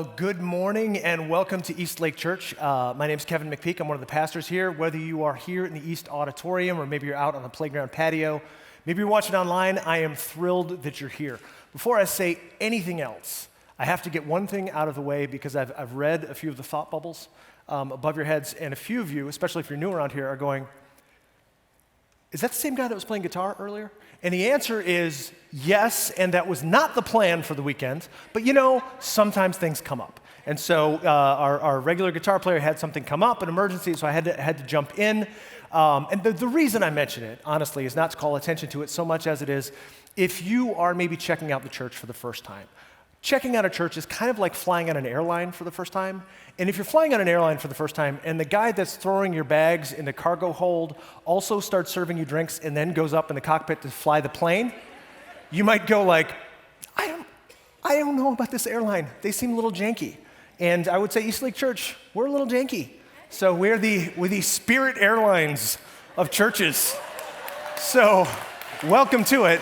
Well, good morning and welcome to EastLake Church. My name is Kevin McPeak. I'm one of the pastors here. Whether you are here in the East Auditorium or maybe you're out on the playground patio, maybe you're watching online, I am thrilled that you're here. Before I say anything else, I have to get one thing out of the way because I've read a few of the thought bubbles above your heads, and a few of you, especially if you're new around here, are going, is that the same guy that was playing guitar earlier? And the answer is yes, and that was not the plan for the weekend, but you know, sometimes things come up. And so our regular guitar player had something come up, an emergency, so I had to jump in. And the reason I mention it, honestly, is not to call attention to it so much as it is if you are maybe checking out the church for the first time. Checking out a church is kind of like flying on an airline for the first time. And if you're flying on an airline for the first time and the guy that's throwing your bags in the cargo hold also starts serving you drinks and then goes up in the cockpit to fly the plane, you might go like, I don't know about this airline. They seem a little janky. And I would say EastLake Church, we're a little janky. So we're the Spirit Airlines of churches. So welcome to it,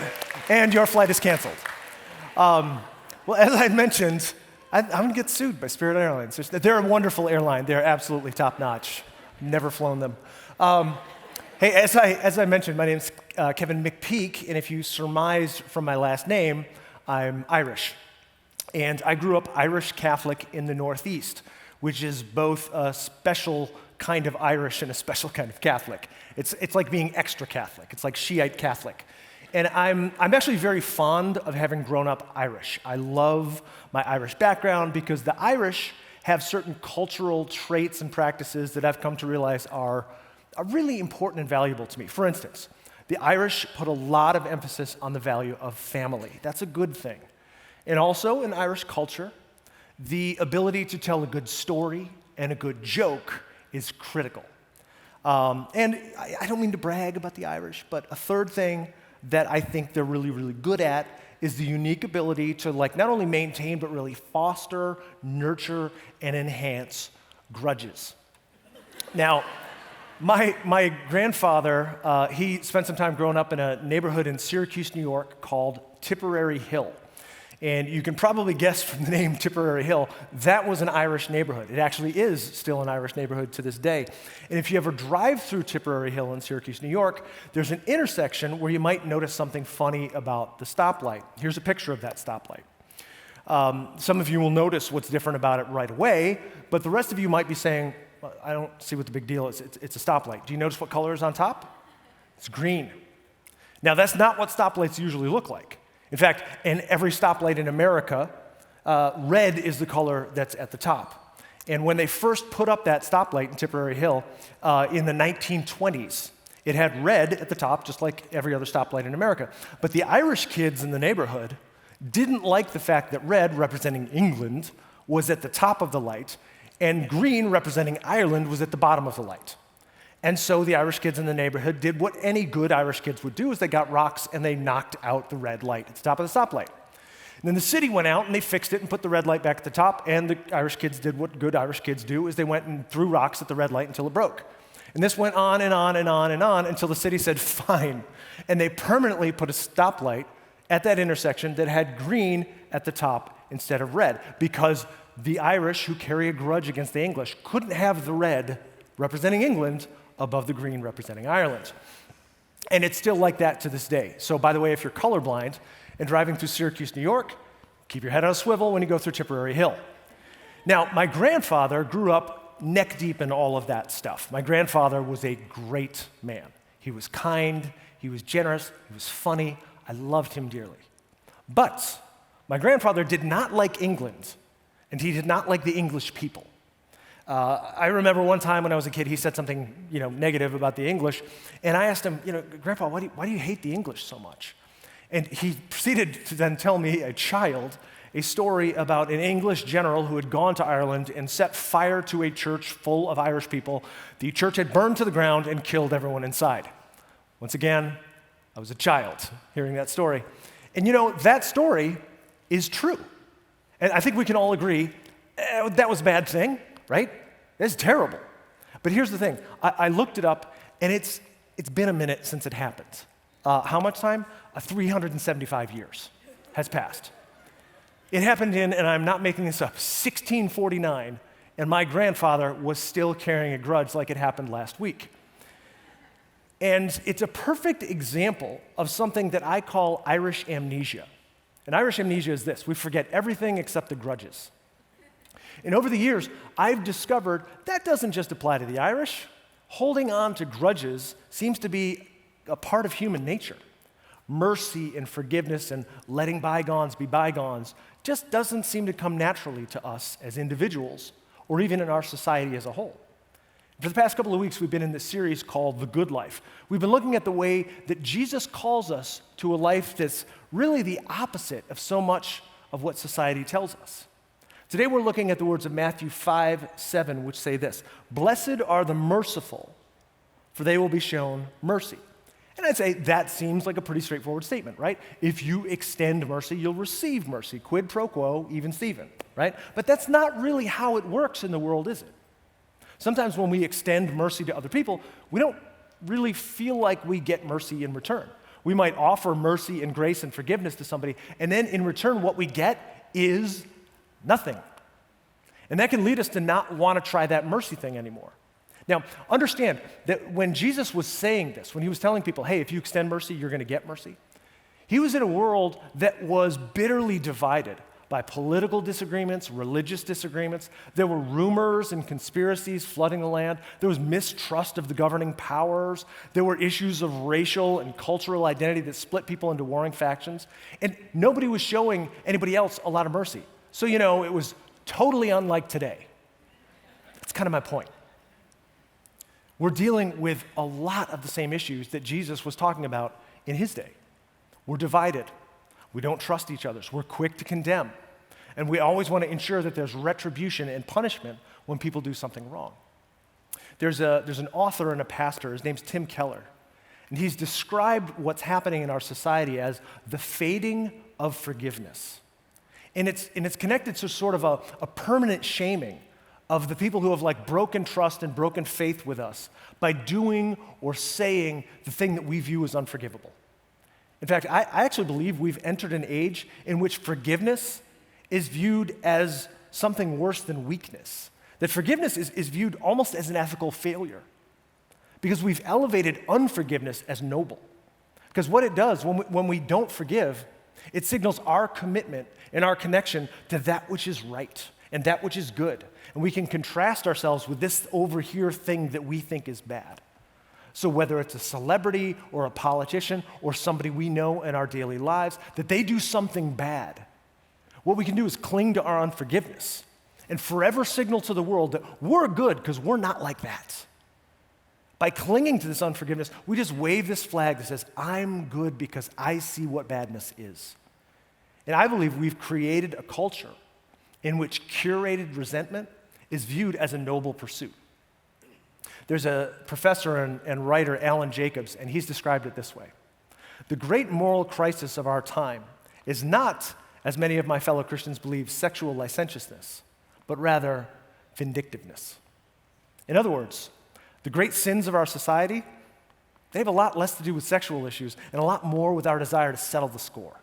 and your flight is canceled. Well, as I mentioned, I'm going to get sued by Spirit Airlines. They're a wonderful airline. They're absolutely top-notch. Never flown them. Hey, as I mentioned, my name's Kevin McPeak, and if you surmised from my last name, I'm Irish. And I grew up Irish Catholic in the Northeast, which is both a special kind of Irish and a special kind of Catholic. It's like being extra Catholic. It's like Shiite Catholic. And I'm actually very fond of having grown up Irish. I love my Irish background because the Irish have certain cultural traits and practices that I've come to realize are really important and valuable to me. For instance, the Irish put a lot of emphasis on the value of family. That's a good thing. And also in Irish culture, the ability to tell a good story and a good joke is critical. And I don't mean to brag about the Irish, but a third thing that I think they're really, really good at is the unique ability to not only maintain, but really foster, nurture, and enhance grudges. Now, my grandfather, he spent some time growing up in a neighborhood in Syracuse, New York called Tipperary Hill. And you can probably guess from the name Tipperary Hill, that was an Irish neighborhood. It actually is still an Irish neighborhood to this day. And if you ever drive through Tipperary Hill in Syracuse, New York, there's an intersection where you might notice something funny about the stoplight. Here's a picture of that stoplight. Some of you will notice what's different about it right away, but the rest of you might be saying, well, I don't see what the big deal is. It's a stoplight. Do you notice what color is on top? It's green. Now, that's not what stoplights usually look like. In fact, in every stoplight in America, red is the color that's at the top. And when they first put up that stoplight in Tipperary Hill in the 1920s, it had red at the top, just like every other stoplight in America. But the Irish kids in the neighborhood didn't like the fact that red, representing England, was at the top of the light, and green, representing Ireland, was at the bottom of the light. And so the Irish kids in the neighborhood did what any good Irish kids would do, is they got rocks and they knocked out the red light at the top of the stoplight. And then the city went out and they fixed it and put the red light back at the top, and the Irish kids did what good Irish kids do, is they went and threw rocks at the red light until it broke. And this went on and on and on and on until the city said, fine. And they permanently put a stoplight at that intersection that had green at the top instead of red, because the Irish, who carry a grudge against the English, couldn't have the red representing England above the green representing Ireland. And it's still like that to this day. So by the way, if you're colorblind and driving through Syracuse, New York, keep your head on a swivel when you go through Tipperary Hill. Now, my grandfather grew up neck deep in all of that stuff. My grandfather was a great man. He was kind, he was generous, he was funny. I loved him dearly. But my grandfather did not like England, and he did not like the English people. I remember one time when I was a kid, he said something, negative about the English, and I asked him, Grandpa, why do you hate the English so much? And he proceeded to then tell me, a child, a story about an English general who had gone to Ireland and set fire to a church full of Irish people. The church had burned to the ground and killed everyone inside. Once again, I was a child hearing that story. And that story is true. And I think we can all agree that was a bad thing, right? That's terrible. But here's the thing. I looked it up, and it's been a minute since it happened. How much time? 375 years has passed. It happened in, and I'm not making this up, 1649, and my grandfather was still carrying a grudge like it happened last week. And it's a perfect example of something that I call Irish amnesia. And Irish amnesia is this: we forget everything except the grudges. And over the years, I've discovered that doesn't just apply to the Irish. Holding on to grudges seems to be a part of human nature. Mercy and forgiveness and letting bygones be bygones just doesn't seem to come naturally to us as individuals or even in our society as a whole. For the past couple of weeks, we've been in this series called The Good Life. We've been looking at the way that Jesus calls us to a life that's really the opposite of so much of what society tells us. Today we're looking at the words of Matthew 5:7, which say this: "Blessed are the merciful, for they will be shown mercy." And I'd say that seems like a pretty straightforward statement, right? If you extend mercy, you'll receive mercy. Quid pro quo, even Steven, right? But that's not really how it works in the world, is it? Sometimes when we extend mercy to other people, we don't really feel like we get mercy in return. We might offer mercy and grace and forgiveness to somebody, and then in return, what we get is nothing. And that can lead us to not want to try that mercy thing anymore. Now, understand that when Jesus was saying this, when he was telling people, hey, if you extend mercy, you're going to get mercy, he was in a world that was bitterly divided by political disagreements, religious disagreements. There were rumors and conspiracies flooding the land. There was mistrust of the governing powers. There were issues of racial and cultural identity that split people into warring factions. And nobody was showing anybody else a lot of mercy. So, it was totally unlike today. That's kind of my point. We're dealing with a lot of the same issues that Jesus was talking about in his day. We're divided. We don't trust each other. We're quick to condemn. And we always want to ensure that there's retribution and punishment when people do something wrong. There's an author and a pastor. His name's Tim Keller. And he's described what's happening in our society as the fading of forgiveness. And it's connected to sort of a permanent shaming of the people who have broken trust and broken faith with us by doing or saying the thing that we view as unforgivable. In fact, I actually believe we've entered an age in which forgiveness is viewed as something worse than weakness. That forgiveness is viewed almost as an ethical failure because we've elevated unforgiveness as noble. Because what it does when we don't forgive, it signals our commitment and our connection to that which is right and that which is good. And we can contrast ourselves with this over here thing that we think is bad. So whether it's a celebrity or a politician or somebody we know in our daily lives, that they do something bad, what we can do is cling to our unforgiveness and forever signal to the world that we're good because we're not like that. By clinging to this unforgiveness, we just wave this flag that says, I'm good because I see what badness is. And I believe we've created a culture in which curated resentment is viewed as a noble pursuit. There's a professor and writer, Alan Jacobs, and he's described it this way. The great moral crisis of our time is not, as many of my fellow Christians believe, sexual licentiousness, but rather vindictiveness. In other words, the great sins of our society, they have a lot less to do with sexual issues and a lot more with our desire to settle the score.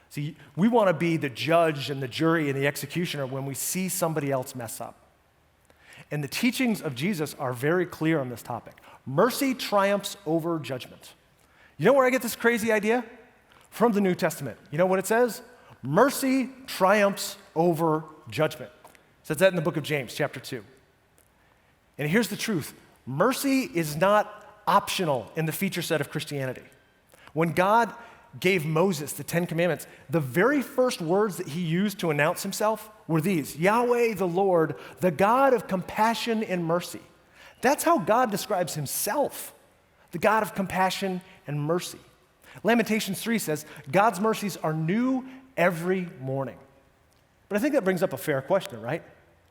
See, we want to be the judge and the jury and the executioner when we see somebody else mess up. And the teachings of Jesus are very clear on this topic. Mercy triumphs over judgment. You know where I get this crazy idea? From the New Testament. You know what it says? Mercy triumphs over judgment. It says that in the book of James, chapter 2. And here's the truth. Mercy is not optional in the feature set of Christianity. When God gave Moses the Ten Commandments, the very first words that he used to announce himself were these: Yahweh the Lord, the God of compassion and mercy. That's how God describes himself, the God of compassion and mercy. Lamentations 3 says, God's mercies are new every morning. But I think that brings up a fair question, right?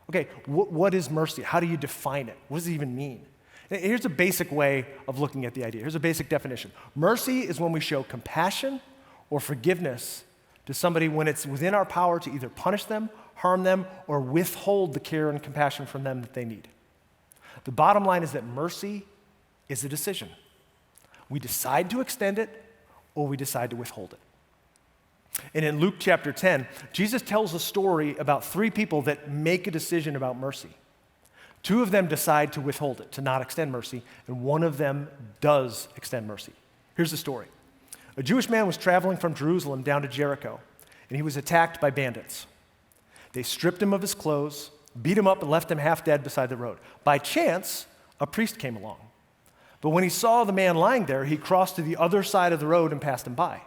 Okay, what is mercy? How do you define it? What does it even mean? Here's a basic way of looking at the idea. Here's a basic definition. Mercy is when we show compassion or forgiveness to somebody when it's within our power to either punish them, harm them, or withhold the care and compassion from them that they need. The bottom line is that mercy is a decision. We decide to extend it or we decide to withhold it. And in Luke chapter 10, Jesus tells a story about three people that make a decision about mercy. Two of them decide to withhold it, to not extend mercy, and one of them does extend mercy. Here's the story. A Jewish man was traveling from Jerusalem down to Jericho, and he was attacked by bandits. They stripped him of his clothes, beat him up, and left him half dead beside the road. By chance, a priest came along. But when he saw the man lying there, he crossed to the other side of the road and passed him by.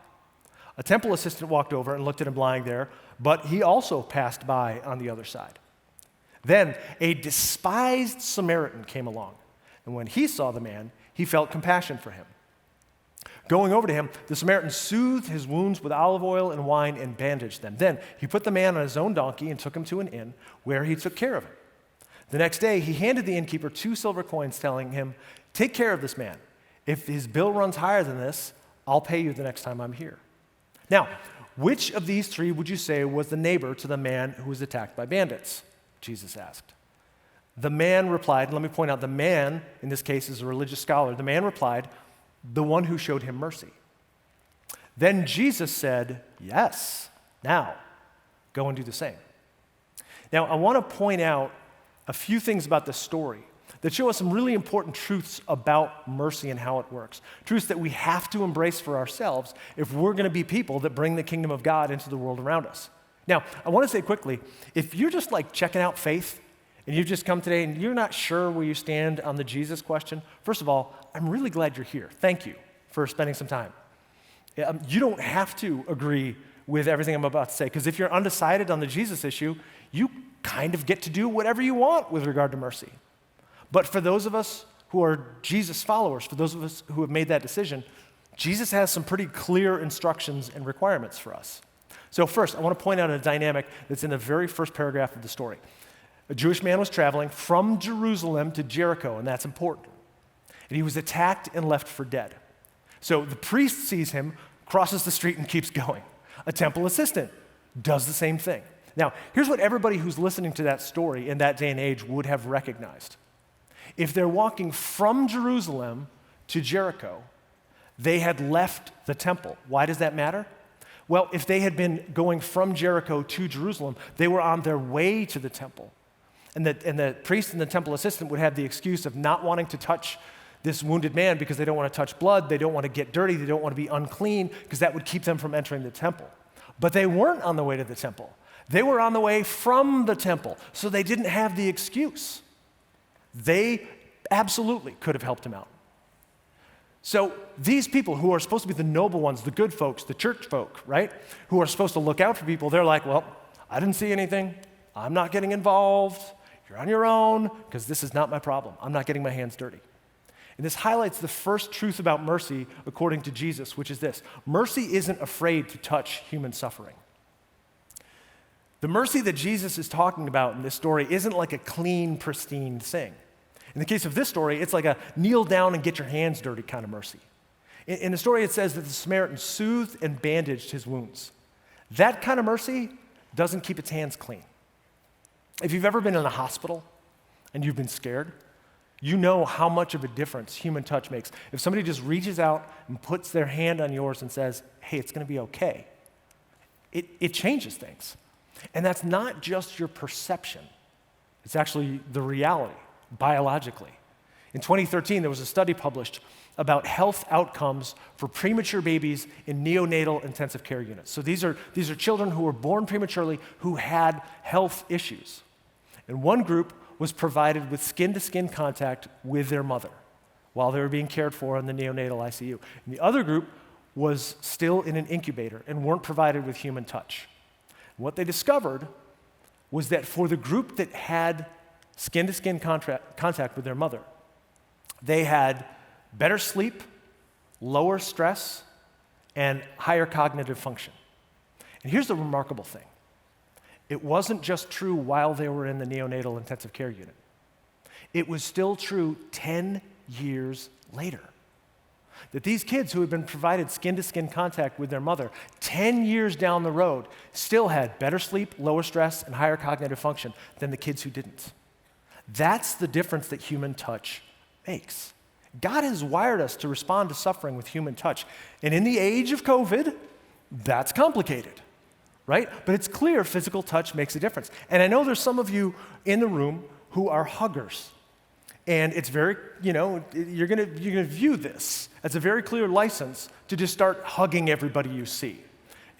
A temple assistant walked over and looked at him lying there, but he also passed by on the other side. Then a despised Samaritan came along, and when he saw the man, he felt compassion for him. Going over to him, the Samaritan soothed his wounds with olive oil and wine and bandaged them. Then he put the man on his own donkey and took him to an inn where he took care of him. The next day, he handed the innkeeper 2 silver coins, telling him, "Take care of this man. If his bill runs higher than this, I'll pay you the next time I'm here." Now, which of these three would you say was the neighbor to the man who was attacked by bandits? Jesus asked. The man replied, and let me point out, the man, in this case, is a religious scholar. The man replied, "The one who showed him mercy." Then Jesus said, "Yes, now go and do the same." Now, I want to point out a few things about this story that show us some really important truths about mercy and how it works. Truths that we have to embrace for ourselves if we're going to be people that bring the kingdom of God into the world around us. Now, I want to say quickly, if you're just like checking out faith and you've just come today and you're not sure where you stand on the Jesus question, first of all, I'm really glad you're here. Thank you for spending some time. You don't have to agree with everything I'm about to say, because if you're undecided on the Jesus issue, you kind of get to do whatever you want with regard to mercy. But for those of us who are Jesus followers, for those of us who have made that decision, Jesus has some pretty clear instructions and requirements for us. So first, I want to point out a dynamic that's in the very first paragraph of the story. A Jewish man was traveling from Jerusalem to Jericho, and that's important. And he was attacked and left for dead. So the priest sees him, crosses the street, and keeps going. A temple assistant does the same thing. Now, here's what everybody who's listening to that story in that day and age would have recognized. If they're walking from Jerusalem to Jericho, they had left the temple. Why does that matter? Well, if they had been going from Jericho to Jerusalem, they were on their way to the temple. And the priest and the temple assistant would have the excuse of not wanting to touch this wounded man because they don't want to touch blood, they don't want to get dirty, they don't want to be unclean, because that would keep them from entering the temple. But they weren't on the way to the temple. They were on the way from the temple, so they didn't have the excuse. They absolutely could have helped him out. So these people who are supposed to be the noble ones, the good folks, the church folk, right, who are supposed to look out for people, they're like, well, I didn't see anything. I'm not getting involved. You're on your own, because this is not my problem. I'm not getting my hands dirty. And this highlights the first truth about mercy according to Jesus, which is this: mercy isn't afraid to touch human suffering. The mercy that Jesus is talking about in this story isn't like a clean, pristine thing. In the case of this story, it's like a kneel down and get your hands dirty kind of mercy. In the story, it says that the Samaritan soothed and bandaged his wounds. That kind of mercy doesn't keep its hands clean. If you've ever been in a hospital and you've been scared, you know how much of a difference human touch makes. If somebody just reaches out and puts their hand on yours and says, hey, it's going to be okay, it changes things. And that's not just your perception. It's actually the reality, biologically. In 2013, there was a study published about health outcomes for premature babies in neonatal intensive care units. So these are children who were born prematurely who had health issues. And one group was provided with skin-to-skin contact with their mother while they were being cared for in the neonatal ICU. And the other group was still in an incubator and weren't provided with human touch. And what they discovered was that for the group that had skin-to-skin contact with their mother, they had better sleep, lower stress, and higher cognitive function. And here's the remarkable thing. It wasn't just true while they were in the neonatal intensive care unit. It was still true 10 years later. That these kids who had been provided skin-to-skin contact with their mother 10 years down the road still had better sleep, lower stress, and higher cognitive function than the kids who didn't. That's the difference that human touch makes. God has wired us to respond to suffering with human touch. And in the age of COVID, That's complicated, right? But it's clear physical touch makes a difference. And I know there's some of you in the room who are huggers. And it's very, you're gonna view this as a very clear license to just start hugging everybody you see,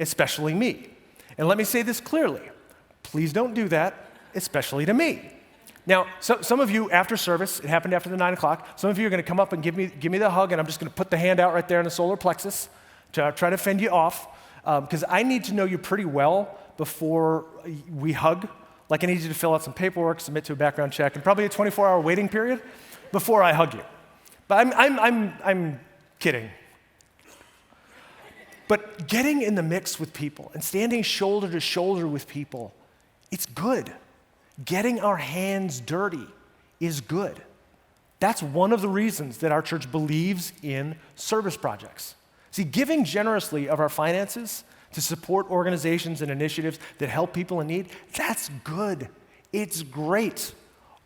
especially me. And let me say this clearly. Please don't do that, especially to me. Now, some of you after service, it happened after the 9 o'clock, some of you are gonna come up and give me the hug, and I'm just gonna put the hand out right there in the solar plexus to try to fend you off, because I need to know you pretty well before we hug. Like I need you to fill out some paperwork, submit to a background check, and probably a 24-hour waiting period before I hug you. But I'm kidding. But getting in the mix with people and standing shoulder to shoulder with people, it's good. Getting our hands dirty is good. That's one of the reasons that our church believes in service projects. See, giving generously of our finances to support organizations and initiatives that help people in need, that's good. It's great.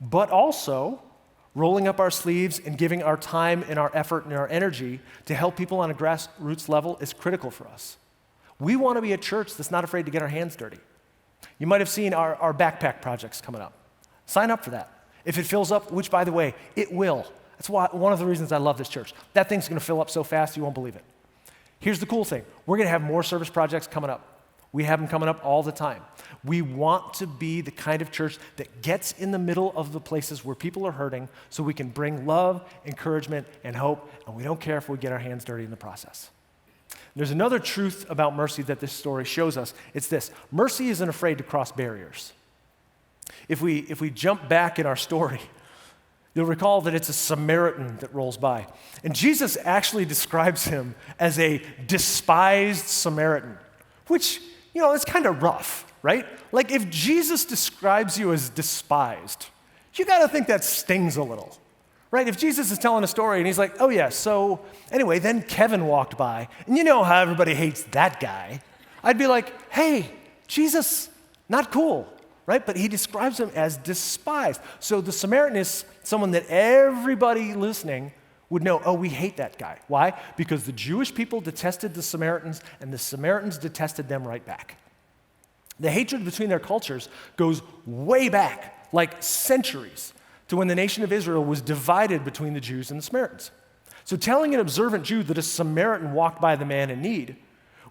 But also, rolling up our sleeves and giving our time and our effort and our energy to help people on a grassroots level is critical for us. We want to be a church that's not afraid to get our hands dirty. You might have seen our backpack projects coming up. Sign up for that. If it fills up, which, by the way, it will. That's one of the reasons I love this church. That thing's going to fill up so fast you won't believe it. Here's the cool thing. We're going to have more service projects coming up. We have them coming up all the time. We want to be the kind of church that gets in the middle of the places where people are hurting so we can bring love, encouragement, and hope, and we don't care if we get our hands dirty in the process. There's another truth about mercy that this story shows us. It's this: mercy isn't afraid to cross barriers. If we jump back in our story, you'll recall that it's a Samaritan that rolls by. And Jesus actually describes him as a despised Samaritan, which, it's kind of rough, right? Like if Jesus describes you as despised, you got to think that stings a little, right? If Jesus is telling a story and he's like, oh yeah, so anyway, then Kevin walked by, and you know how everybody hates that guy. I'd be like, hey, Jesus, not cool, right? But he describes him as despised. So the Samaritan is someone that everybody listening would know, oh, we hate that guy. Why? Because the Jewish people detested the Samaritans, and the Samaritans detested them right back. The hatred between their cultures goes way back, like centuries, to when the nation of Israel was divided between the Jews and the Samaritans. So telling an observant Jew that a Samaritan walked by the man in need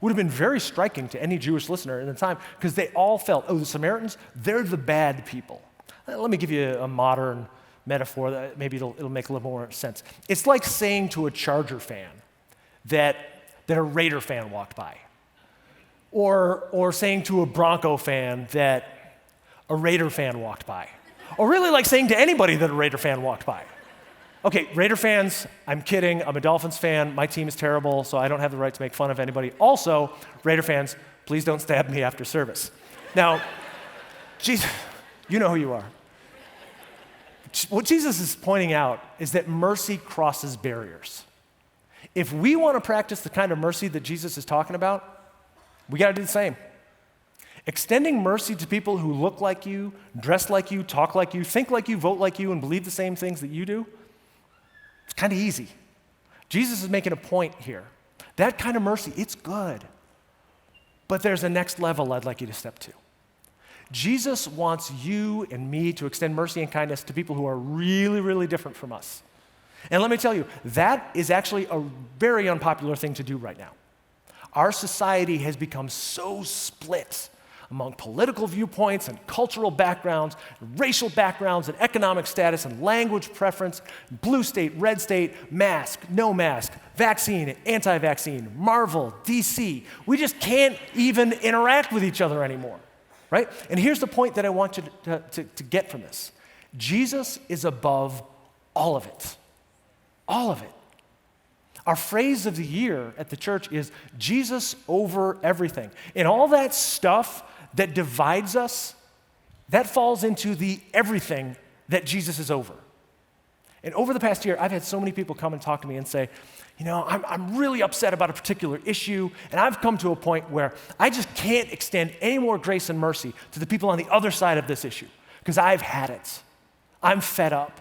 would have been very striking to any Jewish listener in the time, because they all felt, oh, the Samaritans, they're the bad people. Let me give you a modern metaphor that maybe it'll make a little more sense. It's like saying to a Charger fan that a Raider fan walked by, or saying to a Bronco fan that a Raider fan walked by, or really like saying to anybody that a Raider fan walked by. Okay, Raider fans, I'm kidding. I'm a Dolphins fan. My team is terrible, so I don't have the right to make fun of anybody. Also, Raider fans, please don't stab me after service. Now, Jesus, you know who you are. What Jesus is pointing out is that mercy crosses barriers. If we want to practice the kind of mercy that Jesus is talking about, we got to do the same. Extending mercy to people who look like you, dress like you, talk like you, think like you, vote like you, and believe the same things that you do, it's kind of easy. Jesus is making a point here. That kind of mercy, it's good. But there's a next level I'd like you to step to. Jesus wants you and me to extend mercy and kindness to people who are really, really different from us. And let me tell you, that is actually a very unpopular thing to do right now. Our society has become so split among political viewpoints and cultural backgrounds, and racial backgrounds and economic status and language preference, blue state, red state, mask, no mask, vaccine, anti-vaccine, Marvel, DC. We just can't even interact with each other anymore, right? And here's the point that I want you to get from this. Jesus is above all of it. All of it. Our phrase of the year at the church is Jesus over everything. And all that stuff that divides us, that falls into the everything that Jesus is over. And over the past year, I've had so many people come and talk to me and say, I'm really upset about a particular issue, and I've come to a point where I just can't extend any more grace and mercy to the people on the other side of this issue, because I've had it. I'm fed up.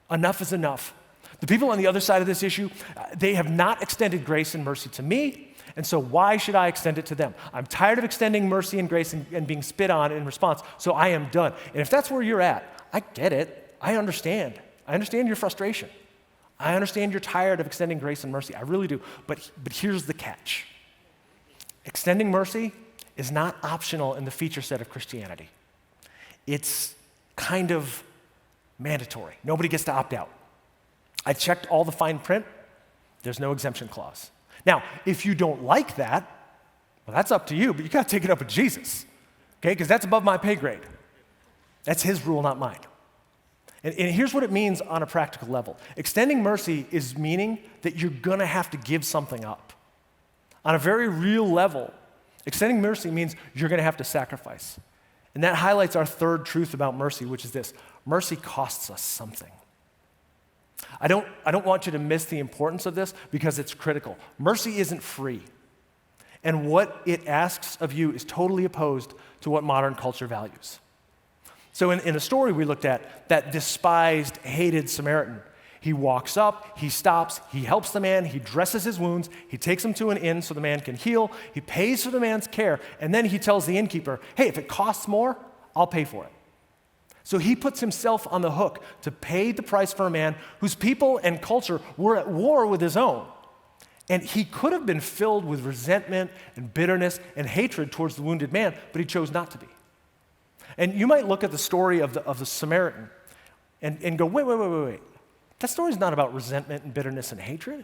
Enough is enough. The people on the other side of this issue, they have not extended grace and mercy to me, And so why should I extend it to them? I'm tired of extending mercy and grace and being spit on in response, so I am done. And if that's where you're at, I get it. I understand. I understand your frustration. I understand you're tired of extending grace and mercy. I really do. But here's the catch. Extending mercy is not optional in the feature set of Christianity. It's kind of mandatory. Nobody gets to opt out. I checked all the fine print. There's no exemption clause. Now, if you don't like that, well, that's up to you, but you got to take it up with Jesus, okay? Because that's above my pay grade. That's his rule, not mine. And here's what it means on a practical level. Extending mercy is meaning that you're going to have to give something up. On a very real level, extending mercy means you're going to have to sacrifice. And that highlights our third truth about mercy, which is this: mercy costs us something. I don't want you to miss the importance of this because it's critical. Mercy isn't free. And what it asks of you is totally opposed to what modern culture values. So in a story we looked at, that despised, hated Samaritan, he walks up, he stops, he helps the man, he dresses his wounds, he takes him to an inn so the man can heal, he pays for the man's care, and then he tells the innkeeper, hey, if it costs more, I'll pay for it. So he puts himself on the hook to pay the price for a man whose people and culture were at war with his own. And he could have been filled with resentment and bitterness and hatred towards the wounded man, but he chose not to be. And you might look at the story of the Samaritan and go, wait. That story's not about resentment and bitterness and hatred.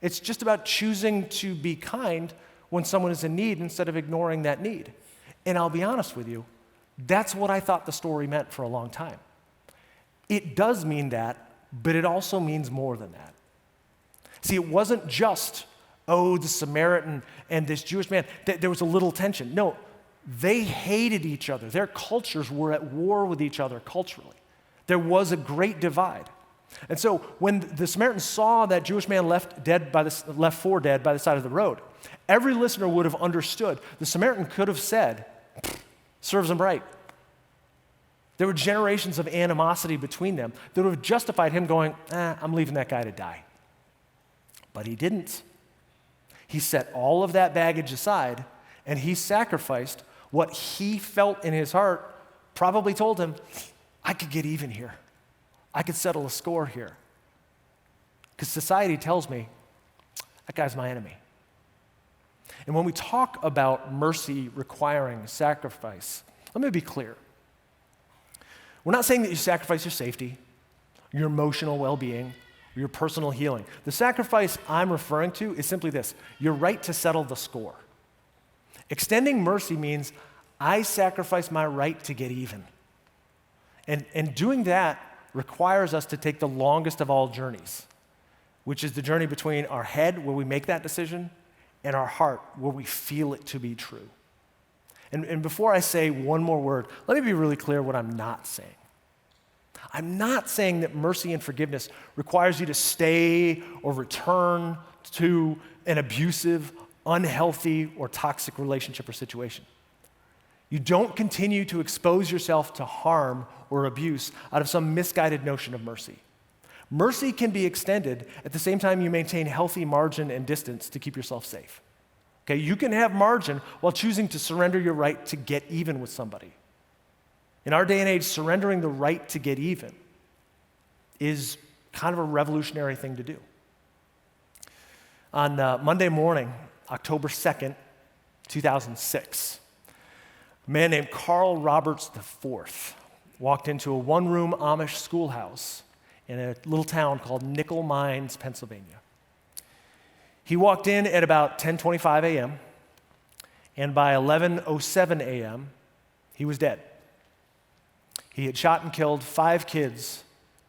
It's just about choosing to be kind when someone is in need instead of ignoring that need. And I'll be honest with you, that's what I thought the story meant for a long time. It does mean that, but it also means more than that. See, it wasn't just, the Samaritan and this Jewish man. There was a little tension. No, they hated each other. Their cultures were at war with each other culturally. There was a great divide. And so when the Samaritan saw that Jewish man left for dead by the side of the road, every listener would have understood. The Samaritan could have said, serves him right. There were generations of animosity between them that would have justified him going, I'm leaving that guy to die. But he didn't. He set all of that baggage aside, and he sacrificed what he felt in his heart, probably told him, I could get even here. I could settle a score here. Because society tells me, that guy's my enemy. And when we talk about mercy requiring sacrifice, let me be clear. We're not saying that you sacrifice your safety, your emotional well-being, or your personal healing. The sacrifice I'm referring to is simply this: your right to settle the score. Extending mercy means I sacrifice my right to get even. And doing that requires us to take the longest of all journeys, which is the journey between our head, where we make that decision, and our heart, where we feel it to be true. And before I say one more word, let me be really clear what I'm not saying. I'm not saying that mercy and forgiveness requires you to stay or return to an abusive, unhealthy, or toxic relationship or situation. You don't continue to expose yourself to harm or abuse out of some misguided notion of mercy. Mercy can be extended at the same time you maintain healthy margin and distance to keep yourself safe. Okay, you can have margin while choosing to surrender your right to get even with somebody. In our day and age, surrendering the right to get even is kind of a revolutionary thing to do. On Monday morning, October 2nd, 2006, a man named Carl Roberts IV walked into a one-room Amish schoolhouse in a little town called Nickel Mines, Pennsylvania. He walked in at about 10:25 a.m., and by 11:07 a.m., he was dead. He had shot and killed 5 kids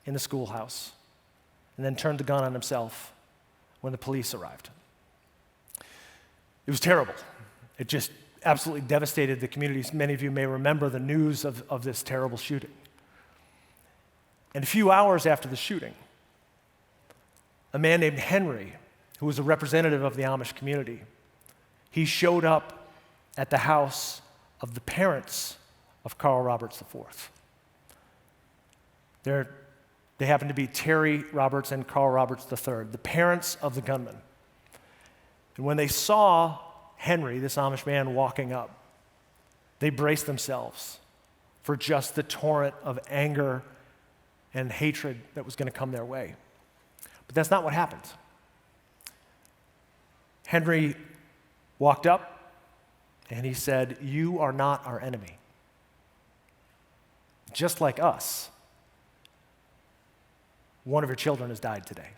in the schoolhouse and then turned the gun on himself when the police arrived. It was terrible. It just absolutely devastated the communities. Many of you may remember the news of this terrible shooting. And a few hours after the shooting, a man named Henry, who was a representative of the Amish community, he showed up at the house of the parents of Carl Roberts IV. They happened to be Terry Roberts and Carl Roberts III, the parents of the gunman. And when they saw Henry, this Amish man, walking up, they braced themselves for just the torrent of anger and hatred that was going to come their way. But that's not what happened. Henry walked up and he said, "You are not our enemy. Just like us, one of your children has died today,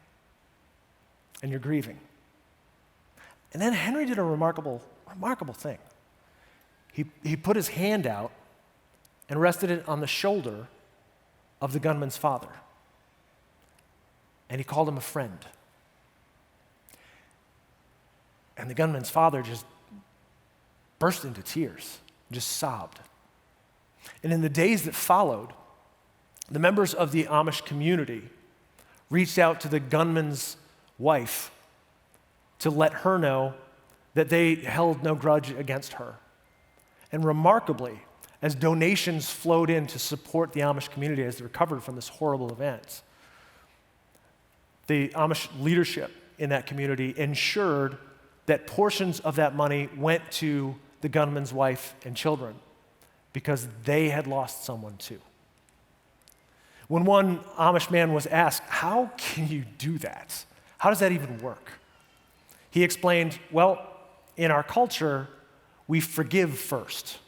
and you're grieving." And then Henry did a remarkable thing. He put his hand out and rested it on the shoulder of the gunman's father. And he called him a friend. And the gunman's father just burst into tears, just sobbed. And in the days that followed, the members of the Amish community reached out to the gunman's wife to let her know that they held no grudge against her. And remarkably, as donations flowed in to support the Amish community as they recovered from this horrible event, the Amish leadership in that community ensured that portions of that money went to the gunman's wife and children because they had lost someone too. When one Amish man was asked, "How can you do that? How does that even work?" He explained, "Well, in our culture, we forgive first.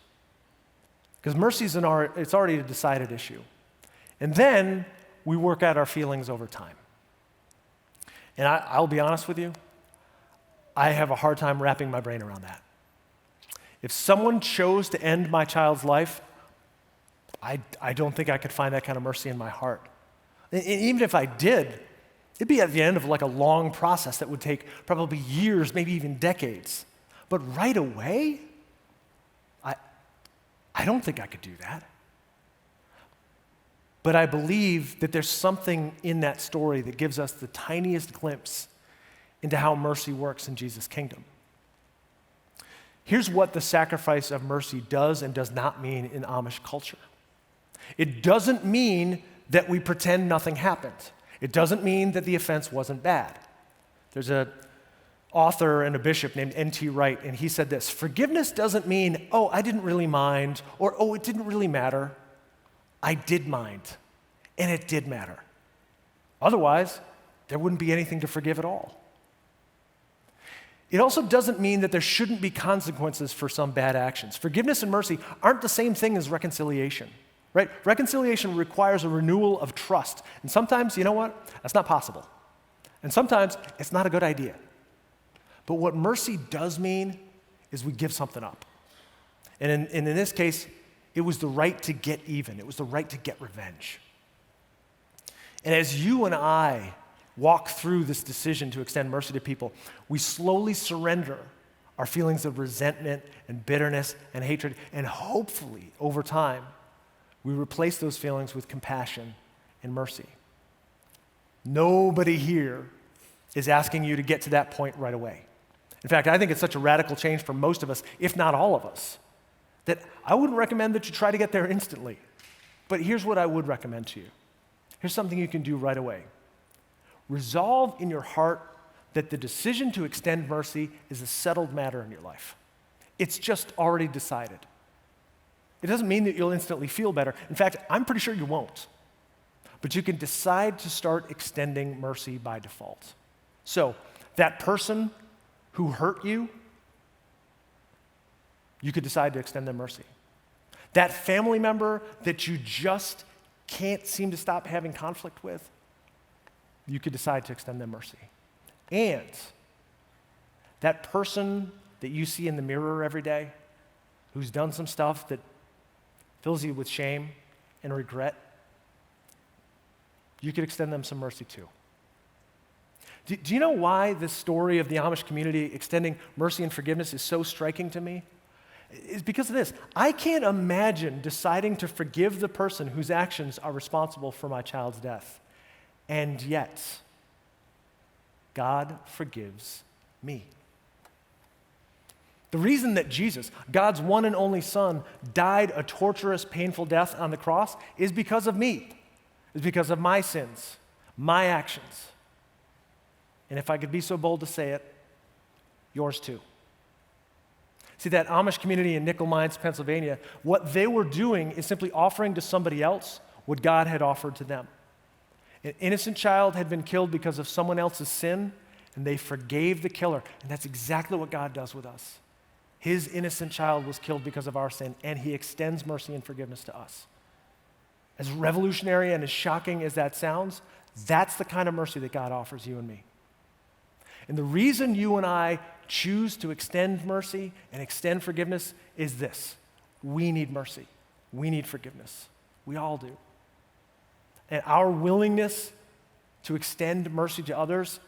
Because mercy is it's already a decided issue. And then we work out our feelings over time." And I'll be honest with you, I have a hard time wrapping my brain around that. If someone chose to end my child's life, I don't think I could find that kind of mercy in my heart. And even if I did, it'd be at the end of like a long process that would take probably years, maybe even decades. But right away, I don't think I could do that. But I believe that there's something in that story that gives us the tiniest glimpse into how mercy works in Jesus' kingdom. Here's what the sacrifice of mercy does and does not mean in Amish culture. It doesn't mean that we pretend nothing happened. It doesn't mean that the offense wasn't bad. There's an author and a bishop named N.T. Wright, and he said this: "Forgiveness doesn't mean, oh, I didn't really mind, or oh, it didn't really matter. I did mind, and it did matter. Otherwise, there wouldn't be anything to forgive at all." It also doesn't mean that there shouldn't be consequences for some bad actions. Forgiveness and mercy aren't the same thing as reconciliation, right? Reconciliation requires a renewal of trust, and sometimes, you know what? That's not possible. And sometimes it's not a good idea. But what mercy does mean is we give something up. And in this case, it was the right to get even. It was the right to get revenge. And as you and I walk through this decision to extend mercy to people, we slowly surrender our feelings of resentment and bitterness and hatred, and hopefully, over time, we replace those feelings with compassion and mercy. Nobody here is asking you to get to that point right away. In fact, I think it's such a radical change for most of us, if not all of us, that I wouldn't recommend that you try to get there instantly. But here's what I would recommend to you. Here's something you can do right away. Resolve in your heart that the decision to extend mercy is a settled matter in your life. It's just already decided. It doesn't mean that you'll instantly feel better. In fact, I'm pretty sure you won't. But you can decide to start extending mercy by default. So, that person who hurt you, you could decide to extend them mercy. That family member that you just can't seem to stop having conflict with, you could decide to extend them mercy. And that person that you see in the mirror every day, who's done some stuff that fills you with shame and regret, you could extend them some mercy too. Do you know why this story of the Amish community extending mercy and forgiveness is so striking to me? It's because of this. I can't imagine deciding to forgive the person whose actions are responsible for my child's death. And yet, God forgives me. The reason that Jesus, God's one and only Son, died a torturous, painful death on the cross is because of me. It's because of my sins, my actions. And if I could be so bold to say it, yours too. See, that Amish community in Nickel Mines, Pennsylvania, what they were doing is simply offering to somebody else what God had offered to them. An innocent child had been killed because of someone else's sin, and they forgave the killer. And that's exactly what God does with us. His innocent child was killed because of our sin, and he extends mercy and forgiveness to us. As revolutionary and as shocking as that sounds, that's the kind of mercy that God offers you and me. And the reason you and I choose to extend mercy and extend forgiveness is this. We need mercy. We need forgiveness. We all do. And our willingness to extend mercy to others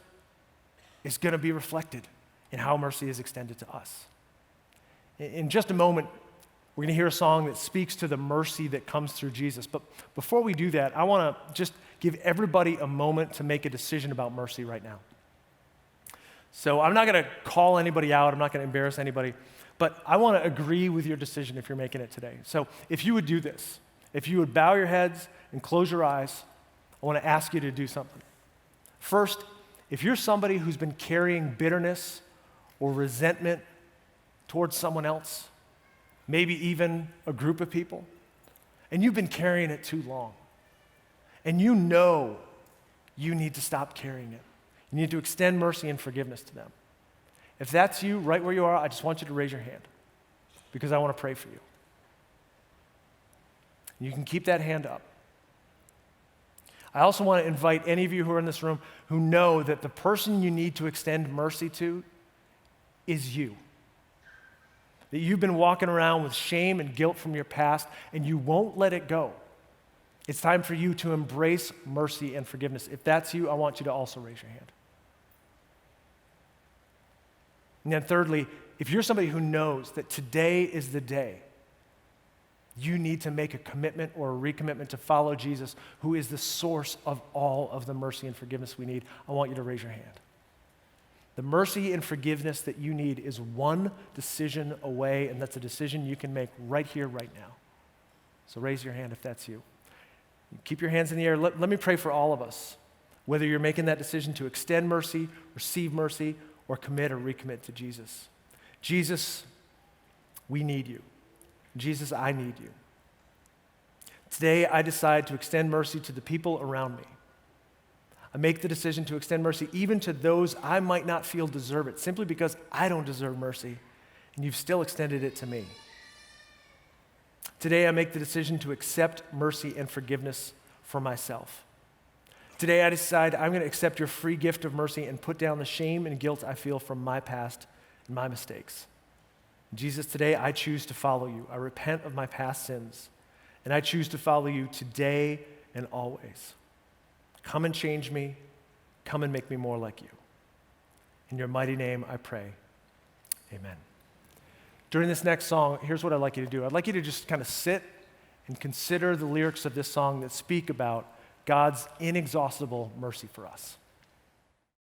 is going to be reflected in how mercy is extended to us. In just a moment, we're going to hear a song that speaks to the mercy that comes through Jesus. But before we do that, I want to just give everybody a moment to make a decision about mercy right now. So I'm not going to call anybody out. I'm not going to embarrass anybody. But I want to agree with your decision if you're making it today. So if you would do this, if you would bow your heads and close your eyes, I want to ask you to do something. First, if you're somebody who's been carrying bitterness or resentment towards someone else, maybe even a group of people, and you've been carrying it too long, and you know you need to stop carrying it. You need to extend mercy and forgiveness to them. If that's you, right where you are, I just want you to raise your hand because I want to pray for you. You can keep that hand up. I also want to invite any of you who are in this room who know that the person you need to extend mercy to is you. That you've been walking around with shame and guilt from your past and you won't let it go. It's time for you to embrace mercy and forgiveness. If that's you, I want you to also raise your hand. And then thirdly, if you're somebody who knows that today is the day you need to make a commitment or a recommitment to follow Jesus, who is the source of all of the mercy and forgiveness we need, I want you to raise your hand. The mercy and forgiveness that you need is one decision away, and that's a decision you can make right here, right now. So raise your hand if that's you. Keep your hands in the air. Let me pray for all of us, whether you're making that decision to extend mercy, receive mercy, or commit or recommit to Jesus. Jesus, we need you. Jesus, I need you. Today, I decide to extend mercy to the people around me. I make the decision to extend mercy even to those I might not feel deserve it, simply because I don't deserve mercy, and you've still extended it to me. Today, I make the decision to accept mercy and forgiveness for myself. Today, I decide I'm going to accept your free gift of mercy and put down the shame and guilt I feel from my past and my mistakes. Jesus, today, I choose to follow you. I repent of my past sins, and I choose to follow you today and always. Come and change me. Come and make me more like you. In your mighty name, I pray. Amen. During this next song, here's what I'd like you to do. I'd like you to just kind of sit and consider the lyrics of this song that speak about God's inexhaustible mercy for us.